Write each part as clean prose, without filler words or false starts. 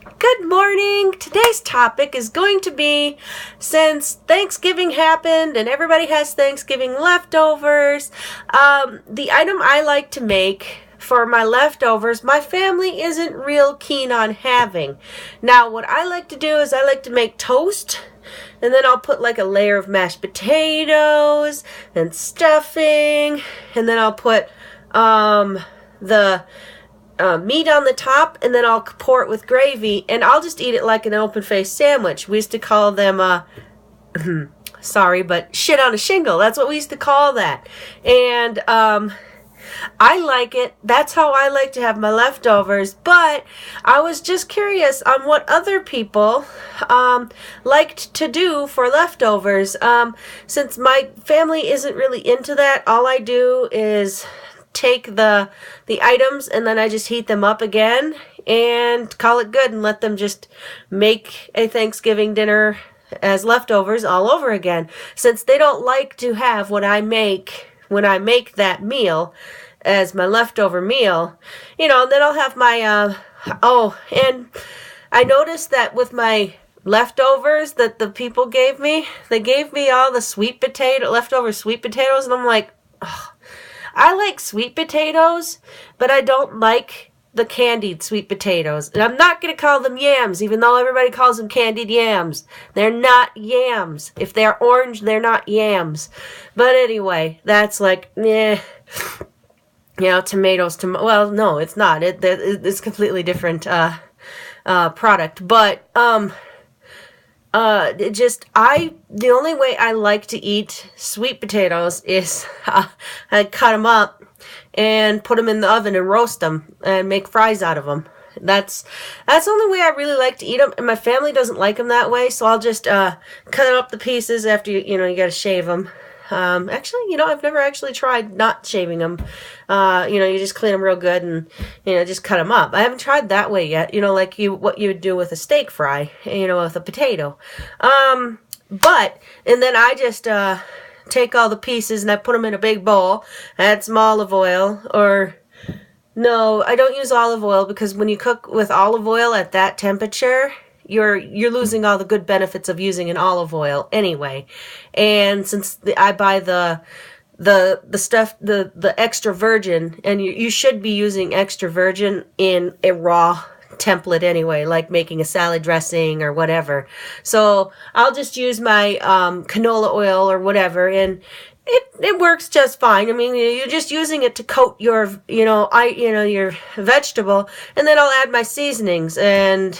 Good morning. Today's topic is going to be, since Thanksgiving happened and everybody has Thanksgiving leftovers, the item I like to make for my leftovers, my family isn't real keen on having. Now, what I like to do is I like to make toast, and then I'll put like a layer of mashed potatoes and stuffing, and then I'll put the meat on the top, and then I'll pour it with gravy, and I'll just eat it like an open-faced sandwich. We used to call them, sorry, but shit on a shingle. That's what we used to call that. And I like it. That's how I like to have my leftovers. But I was just curious on what other people liked to do for leftovers. Since my family isn't really into that, all I do is take the items and then I just heat them up again and call it good and let them just make a Thanksgiving dinner as leftovers all over again. Since they don't like to have what I make when I make that meal as my leftover meal, then I'll have my and I noticed that with my leftovers that the people gave me, they gave me all the leftover sweet potatoes, and I'm like, oh, I like sweet potatoes, but I don't like the candied sweet potatoes. And I'm not going to call them yams, even though everybody calls them candied yams. They're not yams. If they're orange, they're not yams. But anyway, that's like, tomatoes. Well, no, it's not. It's completely different product. But the only way I like to eat sweet potatoes is I cut them up and put them in the oven and roast them and make fries out of them. That's the only way I really like to eat them, and my family doesn't like them that way, so I'll just cut up the pieces after you gotta shave them. Actually, I've never actually tried not shaving them. You just clean them real good and, just cut them up. I haven't tried that way yet, like what you would do with a steak fry, with a potato. And then I just, take all the pieces and I put them in a big bowl, add some olive oil, or, no, I don't use olive oil because when you cook with olive oil at that temperature, you're losing all the good benefits of using an olive oil anyway. And since I buy the stuff, the extra virgin, and you should be using extra virgin in a raw template anyway, like making a salad dressing or whatever. So I'll just use my canola oil or whatever, and it works just fine. I mean, you're just using it to coat your your vegetable, and then I'll add my seasonings. And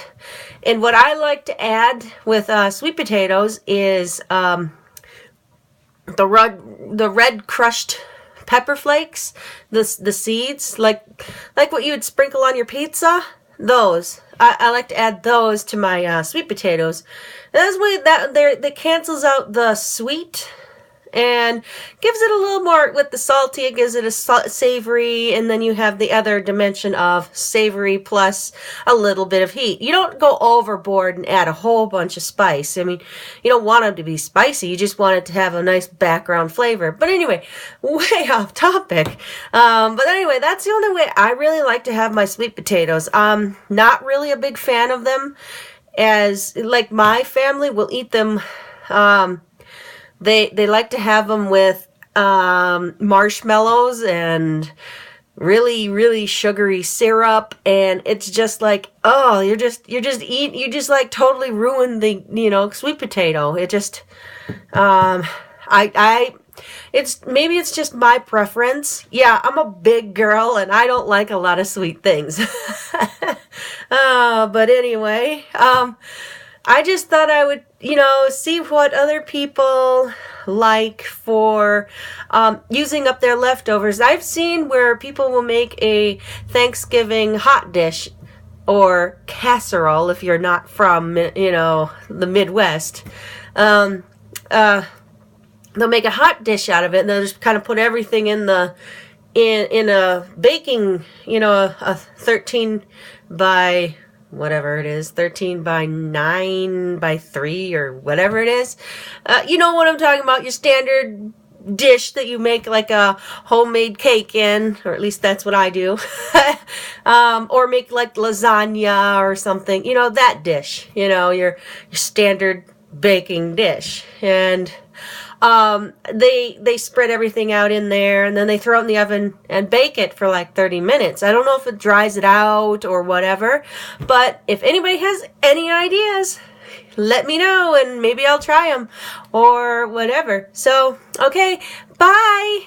what I like to add with sweet potatoes is the red crushed pepper flakes, the seeds, like what you would sprinkle on your pizza. Those I like to add those to my sweet potatoes. That's way that cancels out the sweet and gives it a little more, with the salty, it gives it a savory, and then you have the other dimension of savory plus a little bit of heat. You don't go overboard and add a whole bunch of spice. I mean, you don't want them to be spicy, you just want it to have a nice background flavor. But anyway, way off topic. But anyway, that's the only way I really like to have my sweet potatoes. I'm not really a big fan of them, as like my family will eat them. They like to have them with marshmallows and really, really sugary syrup, and it's just like, oh, you just like totally ruin the sweet potato. It just it's just my preference. Yeah, I'm a big girl and I don't like a lot of sweet things. But anyway, I just thought I would, see what other people like for using up their leftovers. I've seen where people will make a Thanksgiving hot dish or casserole if you're not from, the Midwest. They'll make a hot dish out of it, and they'll just kind of put everything in a baking, a 13 by whatever it is, 13 by 9 by 3 or whatever it is. You know what I'm talking about, your standard dish that you make like a homemade cake in, or at least that's what I do. Or make like lasagna or something, you know, that dish, you know, your standard baking dish. And they spread everything out in there, and then they throw it in the oven and bake it for like 30 minutes. I don't know if it dries it out or whatever, but if anybody has any ideas, let me know and maybe I'll try them or whatever. So, okay, bye.